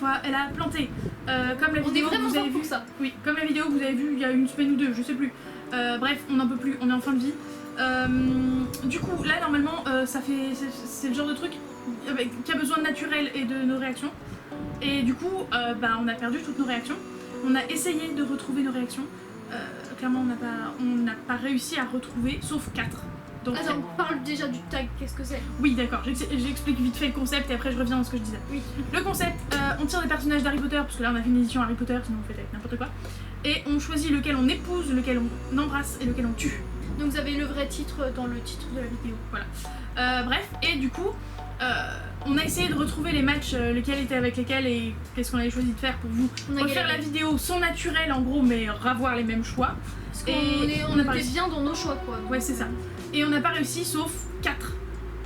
fois, elle a planté. Comme la On est vidéo que vraiment vous avez fort pour vue. ça. Oui, comme la vidéo que vous avez vue il y a une semaine ou deux, je sais plus. Bref, on n'en peut plus, on est en fin de vie. Du coup, là normalement, c'est le genre de truc qui a besoin de naturel et de nos réactions. Et du coup, on a perdu toutes nos réactions. On a essayé de retrouver nos réactions. Clairement, on n'a pas réussi à retrouver, sauf 4. Donc, Attends, on parle déjà du tag, qu'est-ce que c'est? oui, d'accord, j'explique vite fait le concept et après je reviens dans ce que je disais. Oui. Le concept, on tire des personnages d'Harry Potter, parce que là on a fait une édition Harry Potter, sinon on fait avec n'importe quoi. Et on choisit lequel on épouse, lequel on embrasse et lequel on tue. Donc vous avez le vrai titre dans le titre de la vidéo. Voilà. Bref, et du coup, on a essayé de retrouver les matchs, lesquels étaient avec lesquels et qu'est-ce qu'on avait choisi de faire pour vous. Refaire la vidéo sans naturel en gros, mais revoir les mêmes choix. Parce Et qu'on était bien dans nos choix quoi. Ouais, c'est ça. Et on n'a pas réussi sauf 4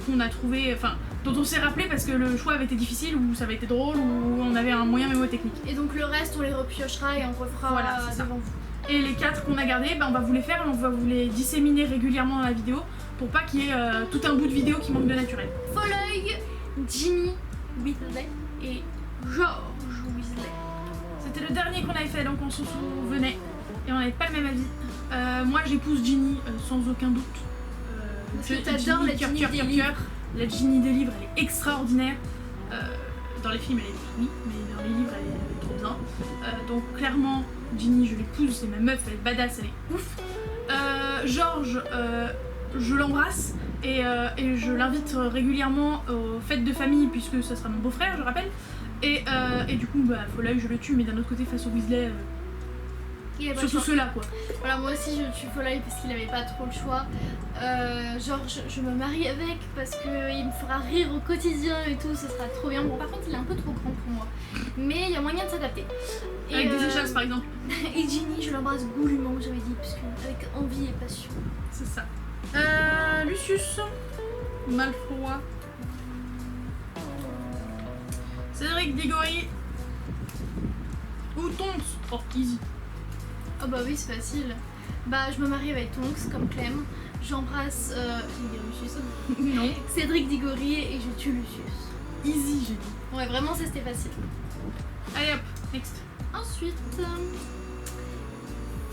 qu'on a trouvé, enfin, dont on s'est rappelé parce que le choix avait été difficile ou ça avait été drôle ou on avait un moyen mémotechnique. Et donc le reste on les repiochera et on refera devant vous. Et les 4 qu'on a gardés, on va vous les faire et on va vous les disséminer régulièrement dans la vidéo pour pas qu'il y ait tout un bout de vidéo qui manque de naturel. Folleuil, Ginny Weasley et George Weasley. C'était le dernier qu'on avait fait donc on s'en souvenait et on n'avait pas le même avis. Moi j'épouse Ginny sans aucun doute. Parce que t'adores la Ginny des livres. La Ginny des livres elle est extraordinaire. Dans les films elle est oui, mais dans les livres elle est trop bien. Donc clairement Ginny je l'épouse, c'est ma meuf, elle est badass, elle est ouf. George, je l'embrasse et je l'invite régulièrement aux fêtes de famille puisque ça sera mon beau-frère je rappelle. Et du coup Folleuil je le tue mais d'un autre côté face au Weasley surtout ceux-là quoi. Voilà moi aussi je tue Folleuil parce qu'il avait pas trop le choix. George je me marie avec parce qu'il me fera rire au quotidien et tout, ce sera trop bien. Bon par contre il est un peu trop grand pour moi mais il y a moyen de s'adapter. Avec des échasses par exemple. Et Ginny je l'embrasse goulûment j'avais dit parce que avec envie et passion. C'est ça. Lucius Malfoy, Cédric Diggory ou Tonks. Oh easy. Oh bah oui c'est facile. Bah je me marie avec Tonks comme Clem. J'embrasse Lucius. Non. Cédric Diggory et je tue Lucius. Easy j'ai dit. Ouais vraiment c'était facile. Allez hop, next. Ensuite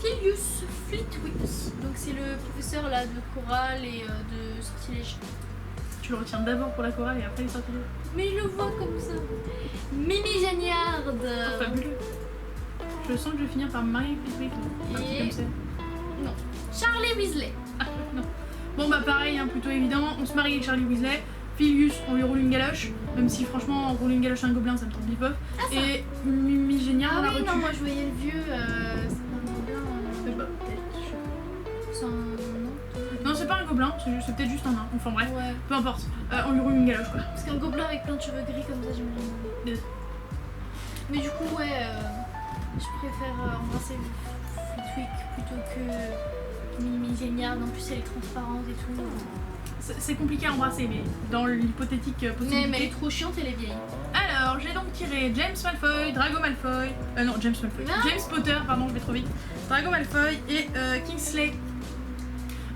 Filius Flitwick. Donc c'est le professeur là de chorale et de sortilège. Tu le retiens d'abord pour la chorale et après les sortilèges. Mais je le vois comme ça. Mimi Jagnard. Oh, fabuleux. Je sens que je vais finir par me marier avec Flitwick. Et... comme ça. Non. Charlie Weasley. Ah, non. Bon bah pareil, hein, plutôt évident, on se marie avec Charlie Weasley. Filius, on lui roule une galoche, même si franchement rouler une galoche à un gobelin ça me trompe bip. Et Mimi Géniard, on la Ah oui retue. non moi je voyais le vieux. C'est pas un gobelin. C'est un... Non c'est pas un gobelin, c'est peut-être juste un nain, enfin bref, Ouais. peu importe, on lui roule une galoche quoi. Parce qu'un gobelin avec plein de cheveux gris comme ça j'imagine. Mais du coup ouais, je préfère embrasser Flitwick plutôt que Mimi Jagnard. En plus elle est transparente et tout. C'est compliqué à embrasser mais dans l'hypothétique possibilité. Mais elle est trop chiante, elle est vieille. Alors j'ai donc tiré James Malfoy, Drago Malfoy, non James Malfoy, Non. James Potter, pardon je vais trop vite, Drago Malfoy et Kingsley.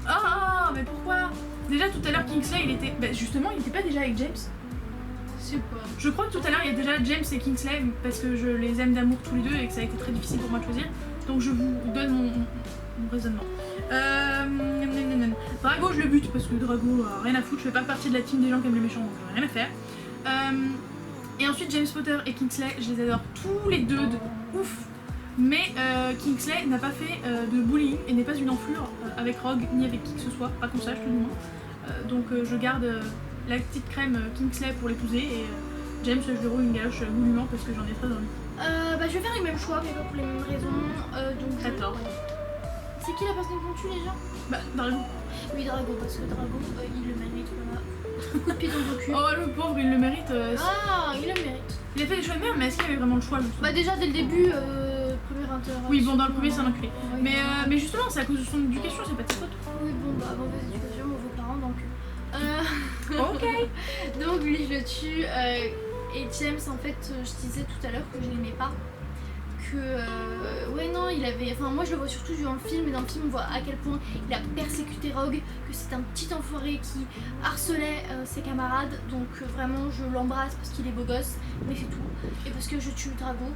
Oh mais pourquoi? Déjà tout à l'heure Kingsley il était, justement il était pas déjà avec James? Je sais pas. Je crois que tout à l'heure il y a déjà James et Kingsley parce que je les aime d'amour tous les deux et que ça a été très difficile pour moi de choisir. Donc je vous donne mon raisonnement. Drago je le bute parce que Drago rien à foutre, je fais pas partie de la team des gens qui aiment les méchants donc j'ai rien à faire. Et ensuite James Potter et Kingsley je les adore tous les deux de ouf. Mais Kingsley n'a pas fait de bullying et n'est pas une enflure avec Rogue ni avec qui que ce soit, pas qu'on sache tout du moins. Donc je garde la petite crème Kingsley pour l'épouser et James je lui roule une galoche goulûment parce que j'en ai très envie. Je vais faire les mêmes choix mais pas pour les mêmes raisons. Donc 14. C'est qui la personne qu'on tue déjà? Drago. Oui Drago parce que Drago il le mérite voilà. Coup de pied dans le cul. Oh le pauvre il le mérite. Ah il le mérite. Il a fait des choix bien mais est-ce qu'il y avait vraiment le choix justement? Bah déjà dès le début première interaction. Oui bon dans le premier c'est un enculé. Oui, Mais justement c'est à cause de son éducation, c'est pas de sa faute. Oui bon bah mauvaise éducation, mauvais parents donc. Ok. Donc lui je le tue et James en fait je disais tout à l'heure que je l'aimais pas, ouais non, il avait... Enfin moi je le vois surtout dans le film, et dans le film on voit à quel point il a persécuté Rogue, que c'est un petit enfoiré qui harcelait ses camarades, donc vraiment je l'embrasse parce qu'il est beau gosse, mais c'est tout, et parce que je tue le dragon,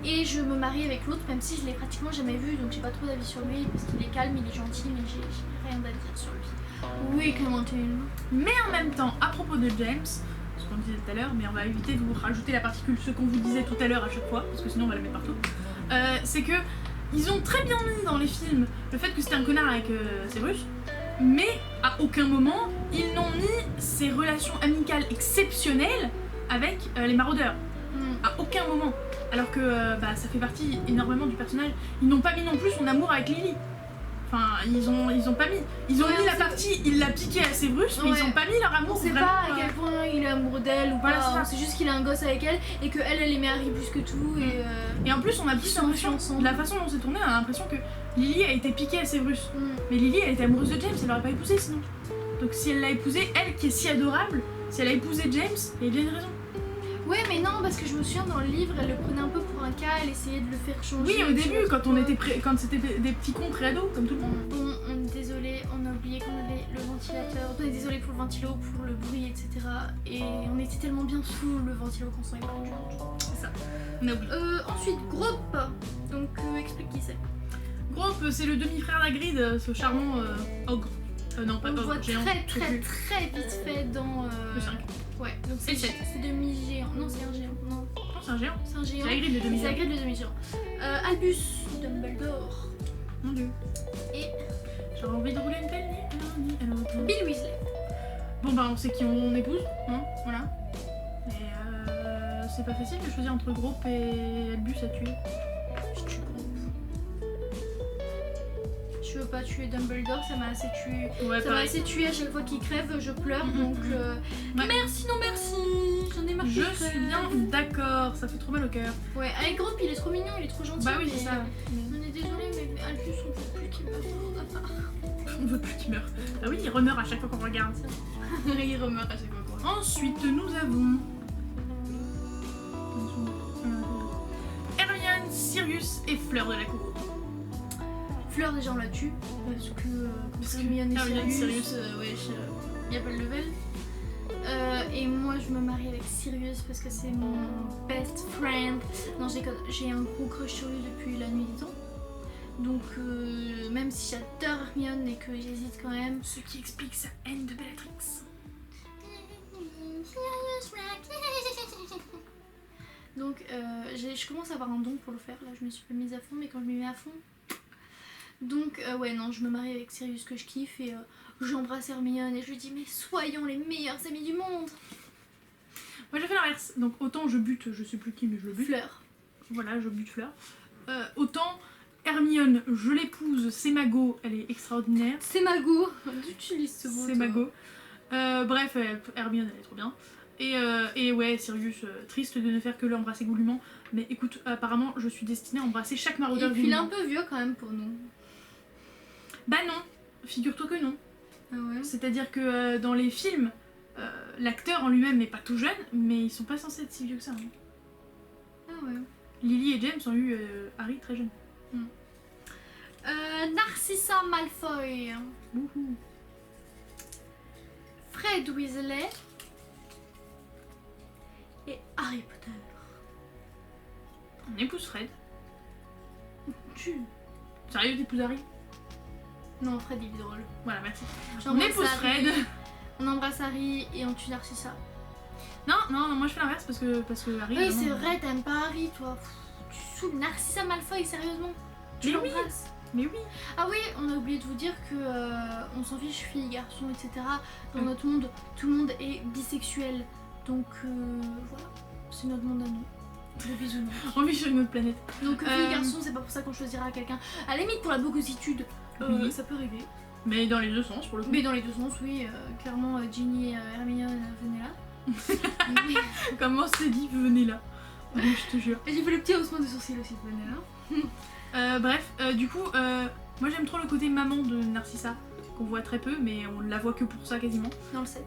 et je me marie avec l'autre, même si je l'ai pratiquement jamais vu, donc j'ai pas trop d'avis sur lui, parce qu'il est calme, il est gentil, mais j'ai rien à dire sur lui. Oui, Clémentine. Mais en même temps, à propos de James, ce qu'on disait tout à l'heure, mais on va éviter de vous rajouter la particule, ce qu'on vous disait tout à l'heure à chaque fois, parce que sinon on va la mettre partout, c'est que ils ont très bien mis dans les films le fait que c'était un connard avec Severus, mais à aucun moment ils n'ont mis ses relations amicales exceptionnelles avec les maraudeurs. À aucun moment. Alors que ça fait partie énormément du personnage. Ils n'ont pas mis non plus son amour avec Lily. Enfin, ils ont pas mis. Ils ont mis la partie, il l'a piqué à Severus, mais ils ont pas mis leur amour. On sait pas à quel point il est amoureux d'elle ou voilà, pas. C'est juste qu'il a un gosse avec elle et que elle aimait Harry plus que tout. Et en plus, on a plus l'impression, de la façon dont c'est tourné, on a l'impression que Lily a été piquée à Severus. Mais Lily, elle était amoureuse de James, elle l'aurait pas épousé sinon. Donc si elle l'a épousé, elle qui est si adorable, si elle a épousé James, il y a bien une raison. Ouais, mais non, parce que je me souviens dans le livre, elle le prenait un peu pour un cas, elle essayait de le faire changer. Oui, au début, quand c'était des petits cons pré-ados, comme tout le monde. Bon, on est désolé, on a oublié qu'on avait le ventilateur. On est désolé pour le ventilo, pour le bruit, etc. Et on était tellement bien sous le ventilo qu'on s'en est pas rendu compte. C'est ça, on a oublié. Ensuite, Groupe. Donc, explique qui c'est. Groupe, c'est le demi-frère d'Hagrid, ce charmant ogre. Non, pas on le ogre, voit géant. très vite fait dans... Le 5. Ouais, donc c'est demi-géant. Non, c'est un géant. Non, c'est un géant. C'est un géant. C'est Hagrid le demi-géant. C'est Hagrid le demi-géant. Albus Dumbledore. Mon dieu. Et j'aurais envie de rouler une pelle. Bill Weasley. Bon bah on sait qui on épouse, hein, voilà. Et c'est pas facile de choisir entre Groupe et Albus à tuer. Je tue Groupe. Je veux pas tuer Dumbledore, ça m'a assez tué. Ouais, ça m'a assez tué à chaque fois qu'il crève, je pleure, donc merci, non merci. J'en ai marre. Je suis bien d'accord, ça fait trop mal au cœur. Ouais, avec Groupe il est trop mignon, il est trop gentil. Bah oui, c'est ça. On est désolé, mais Albus on veut plus qu'il meure. On veut plus qu'il meure. Ah oui, il remeurt à chaque fois qu'on regarde. Il remeurt à chaque fois qu'on regarde. Ensuite, nous avons Hermione, Sirius et Fleur de la Cour. Fleur déjà on la tue parce que Hermione et Sirius, y a pas le level. Et moi je me marie avec Sirius parce que c'est mon best friend. Non, j'ai un gros crush sur lui depuis la nuit des temps. Donc même si j'adore Hermione et que j'hésite quand même. Ce qui explique sa haine de Bellatrix. Donc je commence à avoir un don pour le faire. Là je me suis pas mise à fond, mais quand je m'y mets à fond. Donc ouais non, je me marie avec Sirius que je kiffe et j'embrasse Hermione et je lui dis mais soyons les meilleurs amis du monde. Moi j'ai fait l'inverse, donc autant je bute, je sais plus qui mais je le bute. Fleur. Voilà, je bute Fleur. Autant Hermione, je l'épouse, c'est ma go, elle est extraordinaire. C'est ma go. J'utilise ce mot. C'est ma go. Bref, Hermione elle est trop bien. Et ouais, Sirius, triste de ne faire que l'embrasser goulûment. Mais écoute, apparemment je suis destinée à embrasser chaque maraudeur. Et puis il est un peu vieux quand même pour nous. Bah non, figure-toi que non. Ah ouais. C'est-à-dire que dans les films, l'acteur en lui-même n'est pas tout jeune, mais ils sont pas censés être si vieux que ça. Hein. Ah ouais. Lily et James ont eu Harry très jeune. Narcissa Malfoy. Wouhou. Fred Weasley. Et Harry Potter. On épouse Fred. Tu. Sérieux, t'épouses Harry? Non, Fred il est drôle. Voilà, merci. On J'embrasse épouse Harry, Fred. On embrasse Harry et on tue Narcissa. Non, moi je fais l'inverse parce que Harry. Oui, c'est vrai, t'aimes pas Harry toi. Tu saoules Narcissa Malfoy, sérieusement. Tu Mais oui. l'embrasses. Mais oui. Ah oui, on a oublié de vous dire que on s'en fiche filles, garçons, etc. Dans notre monde, tout le monde est bisexuel. Donc voilà, c'est notre monde à nous. Des bisounours. On vit sur une autre planète. Donc filles, garçons, c'est pas pour ça qu'on choisira quelqu'un. À la limite pour la bogositude, Oui. ça peut arriver. Mais dans les deux sens pour le coup. Mais dans les deux sens, oui. Clairement, Ginny et Hermione, venez là. Comment c'est dit, venez là. Oui, je te jure. Et j'ai fait le petit haussement de sourcils aussi, venez là. Bref, du coup, moi j'aime trop le côté maman de Narcissa, qu'on voit très peu, mais on la voit que pour ça quasiment. Dans le 7.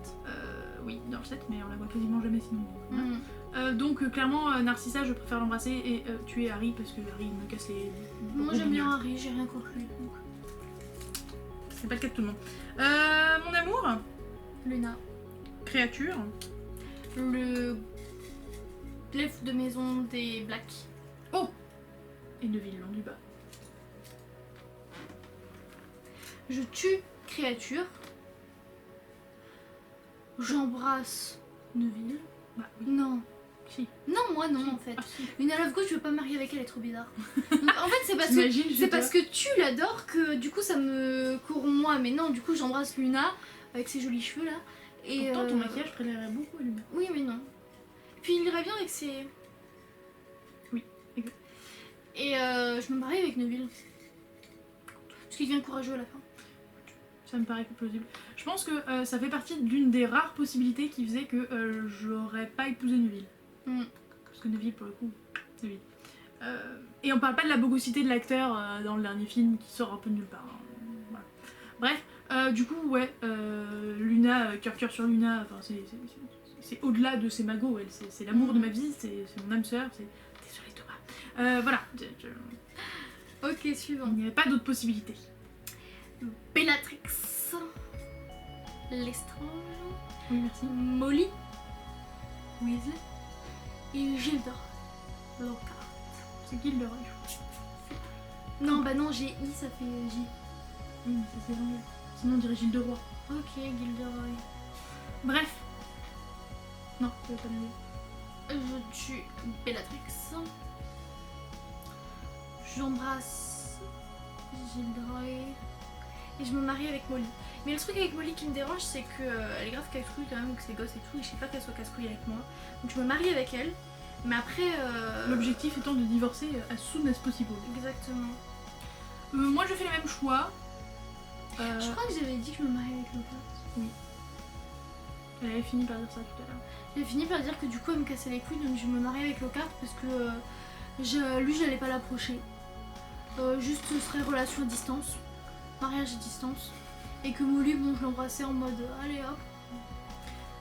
Oui, dans le 7, mais on la voit quasiment jamais sinon. Mm. Clairement, Narcissa, je préfère l'embrasser et tuer Harry parce que Harry me casse les. Moi j'aime bien Harry, j'ai rien contre lui. Donc. C'est pas le cas de tout le monde. Mon amour, Luna. créature, Le l'elfe de maison des Blacks. et Neville, long du bas. Je tue créature. J'embrasse Neville. Bah oui. Non. Si. Non, moi non Si. en fait. Ah, si. Luna Lovegood, je veux pas me marier avec elle, elle est trop bizarre. Donc, en fait, c'est parce que T'imagines, c'est parce que tu l'adores que du coup ça me corrompt moi. Mais non, du coup j'embrasse Luna avec ses jolis cheveux là. Et Pourtant, ton maquillage plairait beaucoup à Luna. oui, mais non. Puis il irait bien avec ses. Oui, exact. Et je me marie avec Neville. Parce qu'il devient courageux à la fin. Ça me paraît plausible. Je pense que ça fait partie d'une des rares possibilités qui faisait que j'aurais pas épousé Neville. Mm. Parce que Neville, pour le coup, Neville. Et on parle pas de la bogosité de l'acteur dans le dernier film qui sort un peu de nulle part. Voilà. Bref, du coup, ouais, Luna, cœur sur Luna, enfin, c'est au-delà de ses magots, elle, c'est l'amour de ma vie, c'est mon âme sœur, c'est. Désolée Thomas. Voilà, Ok, suivant. il n'y avait pas d'autre possibilité. Bellatrix. Lestrange. Oui, merci. Molly. Weasley. Et Gilderoy Lockhart. C'est Gilderoy. Non, bah non, j'ai I, ça fait J. Oui, mais ça c'est l'anglais. Sinon on dirait Gilderoy. Ok, Gilderoy. Bref. Non, je vais pas le dire. Je tue Bellatrix. J'embrasse Gilderoy. Et je me marie avec Molly. Mais le truc avec Molly qui me dérange, c'est qu'elle est grave casse-couille quand même, que c'est gosse et tout, et je sais pas qu'elle soit casse-couille avec moi. Donc je me marie avec elle. Mais après. L'objectif étant de divorcer as soon as possible. Exactement. Moi je fais le même choix. Je crois que j'avais dit que je me marie avec Lockhart. Elle avait fini par dire ça tout à l'heure. J'ai fini par dire que du coup elle me cassait les couilles, donc je me marie avec Lockhart parce que lui j'allais pas l'approcher. Juste ce serait relation à distance, mariage à distance. Et que Molly, bon, je l'embrassais en mode allez hop.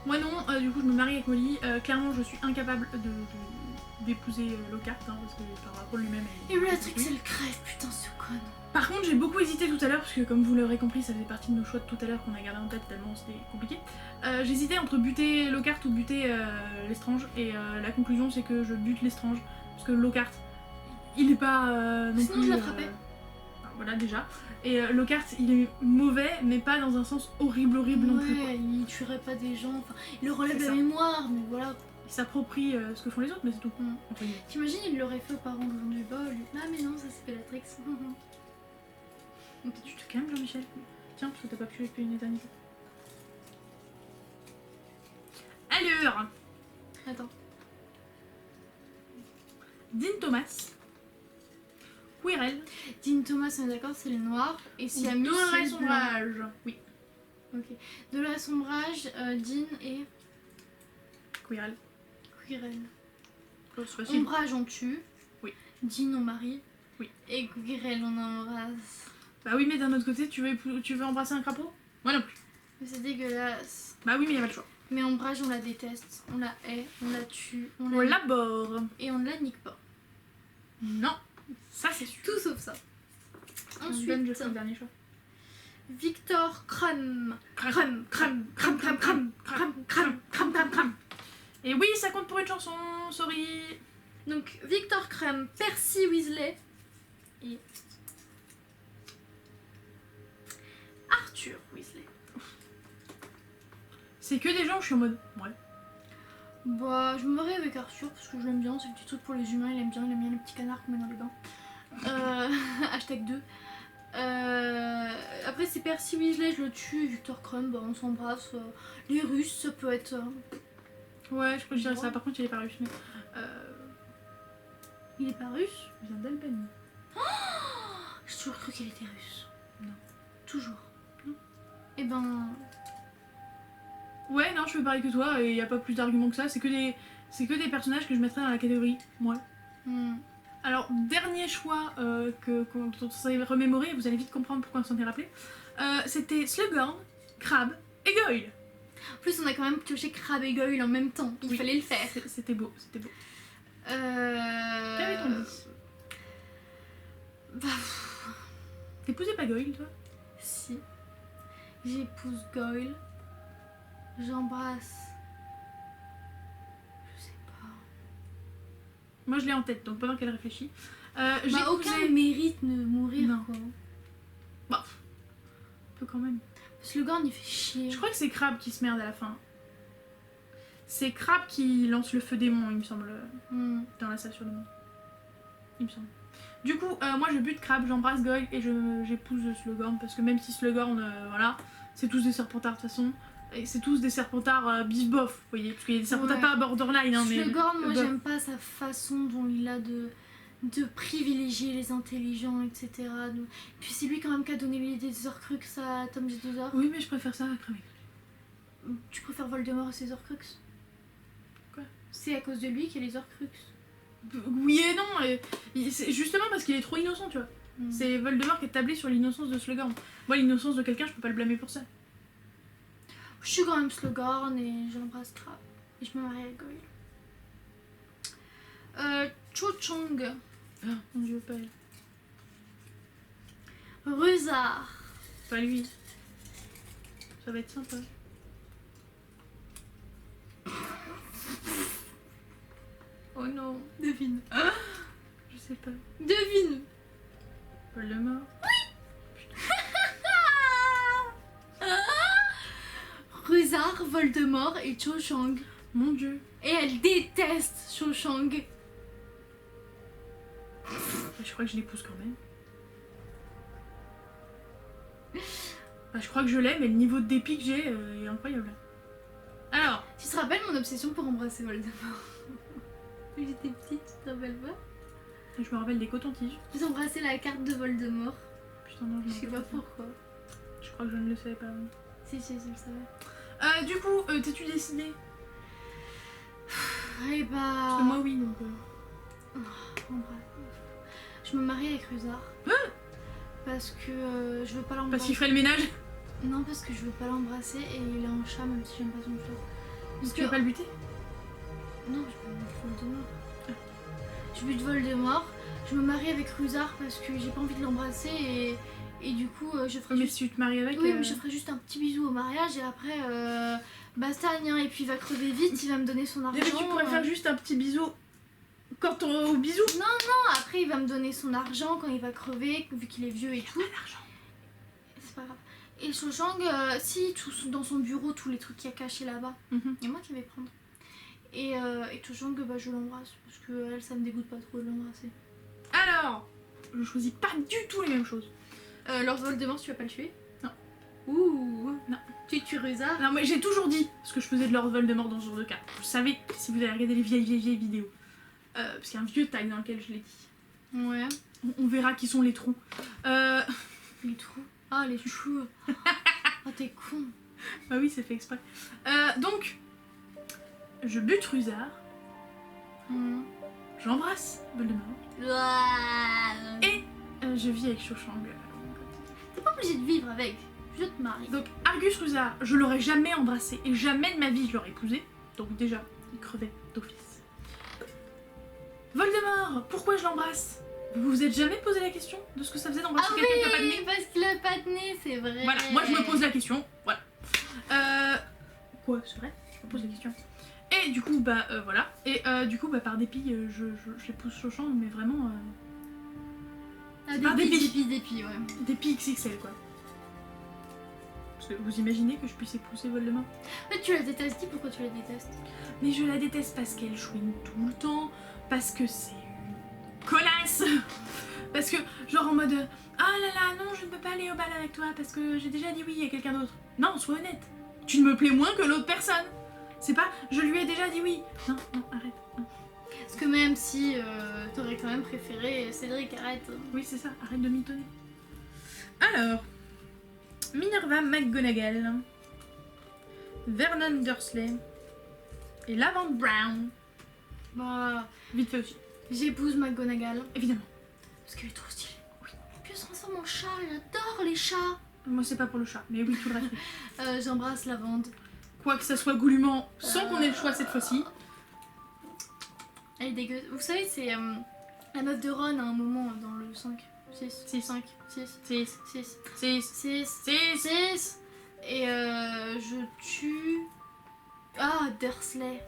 Moi non, du coup je me marie avec Molly. Clairement je suis incapable d'épouser Lockhart hein, parce que par rapport lui-même. Et Bellatrix elle crève, putain ce con. Par contre j'ai beaucoup hésité tout à l'heure parce que comme vous l'aurez compris ça fait partie de nos choix de tout à l'heure qu'on a gardé en tête tellement c'était compliqué. J'hésitais entre buter Lockhart ou buter Lestrange et la conclusion c'est que je bute Lestrange parce que Lockhart il est pas non Sinon plus. je l'attrapais. Enfin, voilà déjà. Et Lockhart il est mauvais mais pas dans un sens horrible non plus. Quoi. Ouais, il tuerait pas des gens, enfin, il relève C'est la ça. mémoire, mais voilà. Il s'approprie ce que font les autres mais c'est tout. Mm. Entre guillemets. T'imagines, il l'aurait fait aux parents de Jean du bol. Ah mais non, ça c'est Bellatrix. Ok, tu te calmes Jean-Michel. Tiens parce que t'as pas pu depuis une éternité. Alors, Attends. Dean Thomas, Quirrell, Dean Thomas, on est d'accord, c'est le noir. Et Siamus, c'est Dolores le blanc. Ombrage. Oui, Ok. Dolores Ombrage, Dean et Quirrell. Quirrell. C'est facile. Ombrage on tue. Oui. Dean on marie. Oui. Et Quirrell on embrasse. Bah oui, mais d'un autre côté, tu veux embrasser un crapaud? Moi non plus. Mais c'est dégueulasse. Bah oui, mais il y a pas le choix. Mais Ombrage on la déteste, on la hait, on la tue, on On la l'aborde. et on ne la nique pas. Non, ça c'est sûr. Tout sauf ça. Ensuite, je Ensuite, fais le dernier choix. Victor Crumb. Crème, crème, crème, crème, crème, crème, crème, crème, crème, crème. Et oui, ça compte pour une chanson, sorry. Donc Victor Crumb, Percy Weasley et Arthur Weasley. C'est que des gens où je suis en mode. Ouais. Bah, je me marie avec Arthur parce que je l'aime bien, c'est le petit truc pour les humains, il aime bien les petits canards qu'on met dans les bains. Hashtag 2. Après, c'est Percy Weasley, je le tue, Victor Crumb, bah, on s'embrasse. Les Russes, ça peut être. Ouais, je crois que je dirais ça. Par contre, il est pas russe, mais. Il est pas russe? Il vient d'Albanie. J'ai toujours cru qu'il était russe. Non. Toujours. Non. Et ben. Ouais, non, je fais pareil que toi, et y a pas plus d'arguments que ça. C'est que des personnages que je mettrais dans la catégorie. Moi. Alors, dernier choix dont on s'est remémoré, vous allez vite comprendre pourquoi on s'en est rappelé. C'était Slughorn, Crabbe et Goyle. En plus, on a quand même pioché Crabbe et Goyle en même temps. Il Oui, fallait le faire. C'était beau, c'était beau. Quel est ton 10? Bah, T'épousais pas Goyle, toi? si. J'épouse Goyle. J'embrasse. Je sais pas. Moi, je l'ai en tête, donc pendant qu'elle réfléchit. J'ai Bah, aucun mérite de mourir, Non. quoi. Bah, un peu quand même. Slughorn, il fait chier. Je crois que c'est Crabbe qui se merde à la fin. C'est Crabbe qui lance le feu démon, il me semble, dans la salle sur le monde. Il me semble. Du coup, moi je bute Crabbe, j'embrasse Goyle et j'épouse Slughorn parce que même si Slughorn, voilà, c'est tous des serpentards de toute façon. Et c'est tous des serpentards bif-bof, vous voyez, parce qu'il y a des serpentards Ouais. pas borderline, hein, mais... Slughorn, moi bof. j'aime pas sa façon dont il a de privilégier les intelligents, etc. Puis c'est lui quand même qui a donné l'idée des Horcruxes à Tom Jedusor. Oui, mais je préfère ça à crever. Tu préfères Voldemort à ses Horcruxes? Quoi? C'est à cause de lui qu'il y a les Horcruxes. Oui et non, c'est justement parce qu'il est trop innocent, tu vois. C'est Voldemort qui est tablé sur l'innocence de Slughorn. Moi, l'innocence de quelqu'un, je peux pas le blâmer pour ça. Je suis quand même Slughorn et j'embrasse Crabbe. Et je me marie avec Goyle. Cho Chang. Oh, mon dieu, pas elle. Rusard. Pas lui. Ça va être sympa. Oh non. Devine. Je sais pas. Devine. Voldemort. Rusard, Voldemort et Cho Chang. Mon dieu. Et elle déteste Cho Chang. Je crois que je l'épouse quand même. Bah, je crois que je l'aime, mais le niveau de dépit que j'ai est incroyable. Alors, Tu te rappelles mon obsession pour embrasser Voldemort? Quand j'étais petite, tu te rappelles pas? je me rappelle des cotons-tiges. J'ai embrassé la carte de Voldemort. Putain, non, Je sais pas pourquoi. pourquoi. Je crois que je ne le savais pas. Si, je le savais. Du coup, t'es-tu décidée? Eh bah... Parce que moi, oui, donc... Je me marie avec Rusard. Parce que je veux pas l'embrasser. Parce qu'il ferait le ménage? Non, parce que je veux pas l'embrasser et il a un chat, même si j'aime pas son chat. Parce Tu veux pas le buter? Non, je bute Voldemort. Je bute Voldemort. Je me marie avec Rusard parce que j'ai pas envie de l'embrasser et du coup je ferai Mais juste... si tu te maries avec... Oui, mais je ferai juste un petit bisou au mariage et après basta, hein, et puis il va crever vite, il va me donner son argent. Déjà, tu pourrais faire juste un petit bisou quand au bisou. Non, après il va me donner son argent quand il va crever, vu qu'il est vieux et tout. C'est pas grave. Et Cho Chang, si, dans son bureau, tous les trucs qu'il y a cachés là-bas, il y a moi qui vais prendre. Et Cho Chang, bah, je l'embrasse, parce que elle, ça me dégoûte pas trop de l'embrasser. Alors, je choisis pas du tout les mêmes choses. Lord Voldemort, tu vas pas le tuer? Non. Ouh. Non. Tu tues Rusard? Non, mais j'ai toujours dit ce que je faisais de Lord Voldemort dans ce genre de cas. Vous savez, si vous avez regardé les vieilles vidéos. Parce qu'il y a un vieux tag dans lequel je l'ai dit. Ouais. On verra qui sont les trous. Les trous. Ah, les choux. Oh, t'es con. Bah oui, c'est fait exprès. Donc, je bute Rusard. J'embrasse Voldemort. Et je vis avec Cho Chang. T'es pas obligé de vivre avec. Je te marie. Donc, Argus Rusard, je l'aurais jamais embrassé et jamais de ma vie je l'aurais épousé. Donc déjà, il crevait d'office. Voldemort, pourquoi je l'embrasse? Vous vous êtes jamais posé la question de ce que ça faisait d'embrasser quelqu'un qui a pas de nez? parce qu'il a pas de nez, c'est vrai. Voilà, moi je me pose la question, voilà. Quoi, c'est vrai? Je me pose la question. Et du coup, bah voilà. Et du coup, bah par dépit, j'épouse Cho Chang, mais vraiment... par dépit, ouais. dépit XXL, quoi. Parce que vous imaginez que je puisse épouser Voldemort? En fait, tu la détestes, dis pourquoi tu la détestes. Mais je la déteste parce qu'elle chouine tout le temps, parce que c'est une connasse, parce que genre en mode ah là là non je ne peux pas aller au bal avec toi parce que j'ai déjà dit oui à quelqu'un d'autre. Non, sois honnête, tu ne me plais moins que l'autre personne. C'est pas je lui ai déjà dit oui. Non, arrête. Non. Parce que même si t'aurais quand même préféré Cédric, arrête. Oui c'est ça, arrête de mitonner. Alors, Minerva McGonagall, Vernon Dursley et Lavender Brown. Bah, Vite fait aussi, j'épouse McGonagall. évidemment. Parce qu'elle est trop stylée. Oui. Et puis elle se transforme en chat, j'adore les chats. Moi c'est pas pour le chat, mais oui tout le reste. Oui. J'embrasse Lavande. quoi que ça soit goulûment, sans qu'on ait le choix cette fois-ci. Elle est dégueulasse. Vous savez, c'est la meuf de Ron à un moment dans le 5. 6. 6. 5. 6. 6. 6. 6. 6. 6. 6. Et je tue... Ah, Dursley.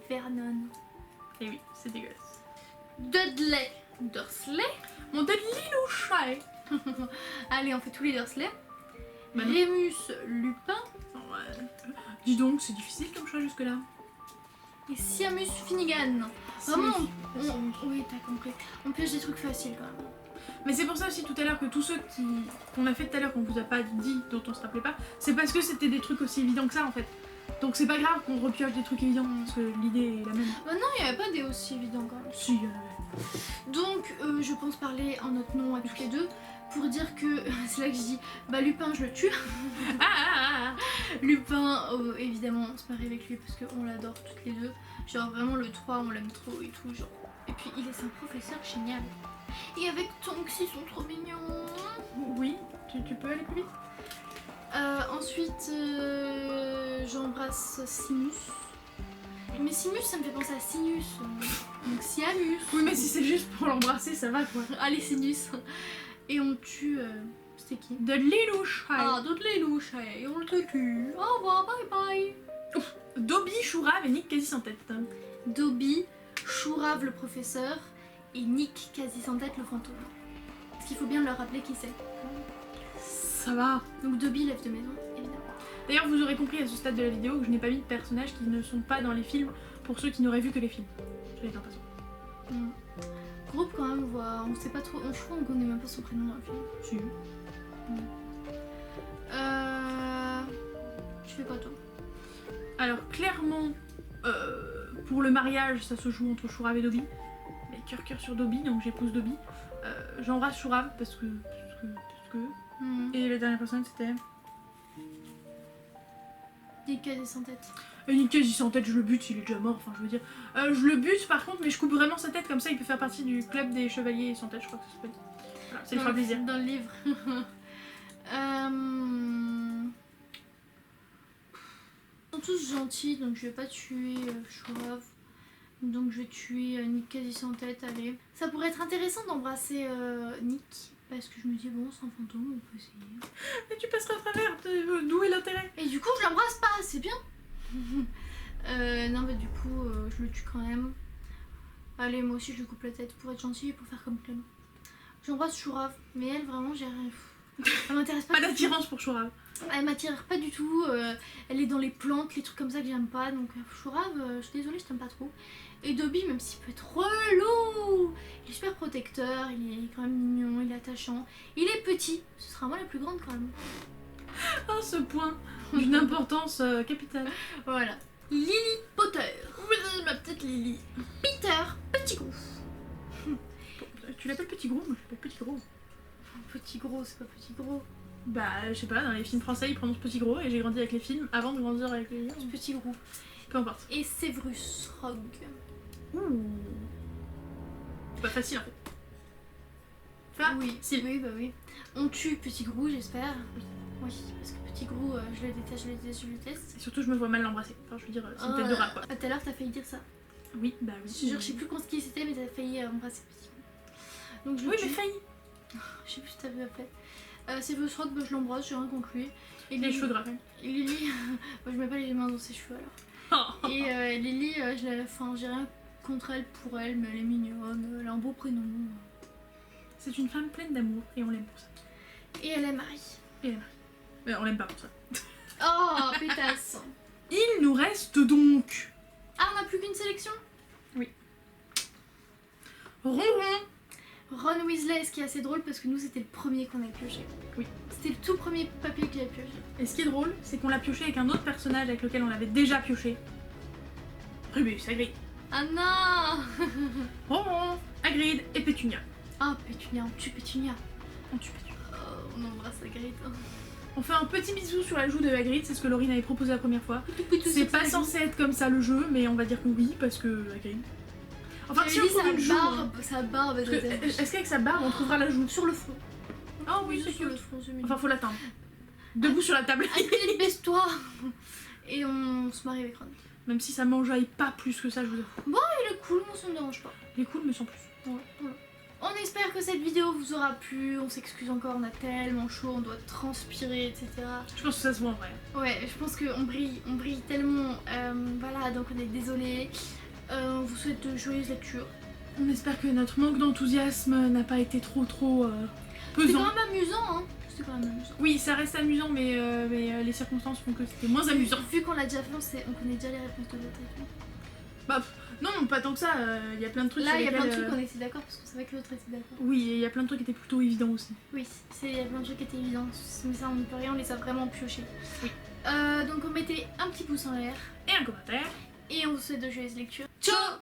Vernon. Et oui, c'est dégueulasse. Dudley. Dursley. Mon Dudley Louchet. Allez, on fait tous les Dursley. Bah non. Rémus Lupin. Ouais. Dis donc, c'est difficile comme choix jusque-là. Et Siamus Finnegan. Vraiment, oui, t'as compris. On pioche des trucs faciles quand même. Mais c'est pour ça aussi tout à l'heure que tous ceux qu'on a fait tout à l'heure, qu'on vous a pas dit, dont on se rappelait pas, c'est parce que c'était des trucs aussi évidents que ça en fait. Donc c'est pas grave qu'on repioche des trucs évidents, parce que l'idée est la même. Bah non, il n'y avait pas des aussi évidents quand même. Si, Donc je pense parler en notre nom à toutes les deux pour dire que c'est là que je dis bah Lupin je le tue. Lupin évidemment on se marie avec lui parce qu'on l'adore toutes les deux. Genre vraiment le 3 on l'aime trop et tout genre. Et puis il est un professeur génial. Et avec Tonks ils sont trop mignons. Oui, tu peux aller plus vite. Ensuite j'embrasse Simus. Mais Simus ça me fait penser à Sinus. Donc Siamus. Oui mais si c'est juste pour l'embrasser ça va quoi. Allez Sinus. Et on tue... c'était qui? Dudley Louchet. Ah, Dudley Louchet. Et on le tue. Au revoir, bye bye. Dobby, Chourave et Nick quasi sans tête. Dobby, Chourave le professeur et Nick quasi sans tête le fantôme. Parce qu'il faut bien leur rappeler qui c'est. Ça va. Donc Dobby lève de maison, évidemment. D'ailleurs vous aurez compris à ce stade de la vidéo que je n'ai pas mis de personnages qui ne sont pas dans les films pour ceux qui n'auraient vu que les films. J'avais l'impression. Groupe quand même, on sait pas trop, je crois qu'on connaît même pas son prénom dans le film. Si. Tu fais quoi toi? Alors clairement, pour le mariage ça se joue entre Chourave et Dobby. Mais cœur sur Dobby, donc j'épouse Dobby. J'embrasse Chourave parce que... Et la dernière personne c'était... Nick quasi sans tête. Nick quasi sans tête, je le bute, il est déjà mort, enfin je veux dire. Je le bute par contre, mais je coupe vraiment sa tête, comme ça il peut faire partie du club des chevaliers sans tête, je crois que ça s'appelle. Voilà, c'est le fera plaisir. Dans le livre. Ils sont tous gentils, donc je vais pas tuer Chourave. Donc je vais tuer Nick quasi sans tête, allez. Ça pourrait être intéressant d'embrasser Nick, parce que je me dis bon, c'est un fantôme, on peut essayer. Mais tu passeras à travers, d'où est l'intérêt? Et du coup je l'embrasse pas, c'est bien. Non mais du coup je le tue quand même. Allez moi aussi je lui coupe la tête pour être gentille et pour faire comme Clem. J'embrasse Chourave, mais elle vraiment j'ai rien. Elle m'intéresse pas. Pas d'attirance pour Chourave. Elle m'attire pas du tout, elle est dans les plantes, les trucs comme ça que j'aime pas, donc Chourave, je suis désolée, je t'aime pas trop. Et Dobby, même s'il peut être relou, il est super protecteur, il est quand même mignon, il est attachant. Il est petit, ce sera moi la plus grande quand même. Oh ce point d'une importance capitale. Voilà. Lily Potter. Oui, ma petite Lily. Peter, petit gros. Tu l'appelles petit gros? Moi je l'appelle petit gros. Petit gros, c'est pas petit gros. Bah je sais pas, dans les films français ils prononcent petit gros et j'ai grandi avec les films avant de grandir avec les livres. Petit gros. Peu importe. Et Severus Rogue. Ouh. C'est pas facile en fait. Enfin, oui, si. oui, bah oui. On tue Petit Grou, j'espère. Oui, parce que Petit Grou, je le déteste, je le déteste, je le déteste. Et surtout je me vois mal l'embrasser. Enfin je veux dire, c'est une tête de rat quoi. Tout à l'heure t'as failli dire ça. Oui, bah oui. Je sais plus quand ce qui c'était, mais t'as failli embrasser Petit Grou. Donc je le oui tue. mais failli. Je sais plus si t'as vu après. Severus Rogue, bah, je l'embrasse, j'ai rien contre lui. Et les cheveux gras. Et Lily, moi je mets pas les mains dans ses cheveux alors. Et Lily, j'ai rien contre elle pour elle, mais elle est mignonne, elle a un beau prénom. C'est une femme pleine d'amour et on l'aime pour ça. Et elle est Marie. Et elle est Marie. Mais on l'aime pas pour ça. Oh, pétasse. Il nous reste donc... Ah, on n'a plus qu'une sélection? Oui. Ronron. Ron Weasley, ce qui est assez drôle parce que nous c'était le premier qu'on a pioché. Oui. C'était le tout premier papier que j'ai pioché. Et ce qui est drôle, c'est qu'on l'a pioché avec un autre personnage avec lequel on l'avait déjà pioché. Rubus, Hagrid. Ah non. Ronron, Hagrid et Pétunia. Ah, Pétunia, on tue Pétunia. On tue Pétunia. Oh, on embrasse Hagrid. On fait un petit bisou sur la joue de Hagrid, c'est ce que Laurine avait proposé la première fois. C'est pas censé être comme ça le jeu, mais on va dire que oui, parce que Hagrid... Enfin, si on trouve une joue... Sa barbe est-ce qu'avec sa barbe, on trouvera la joue sur le front? Oh oui, c'est sur le cute. front, Enfin, faut l'atteindre. Debout sur la table. Hagrid, baisse-toi. Et on se marie avec Ron. Même si ça m'enjaille pas plus que ça, je vous avoue. Il est cool, moi ça me dérange pas. Il est cool, mais sans plus. Ouais, voilà. On espère que cette vidéo vous aura plu, on s'excuse encore, on a tellement chaud, on doit transpirer, etc. Je pense que ça se voit en vrai. Ouais, je pense qu'on brille tellement, voilà, donc on est désolé. On vous souhaite de joyeuses lectures. On espère que notre manque d'enthousiasme n'a pas été trop C'était pesant. quand même amusant, hein. C'était quand même amusant. Oui, ça reste amusant, mais les circonstances font que c'était moins amusant. Vu qu'on l'a déjà fait, on connaît déjà les réponses de l'autre. Bah, non, pas tant que ça, il y a plein de trucs Là, sur il y a plein de lesquels, trucs, on était d'accord parce qu'on savait que l'autre était d'accord. Oui, et il y a plein de trucs qui étaient plutôt évidents aussi. Oui, il y a plein de trucs qui étaient évidents, mais ça on ne peut rien, on les a vraiment piochés. Oui. Donc on mettait un petit pouce en l'air Et un commentaire. et on vous souhaite de joyeuses lectures. Ciao.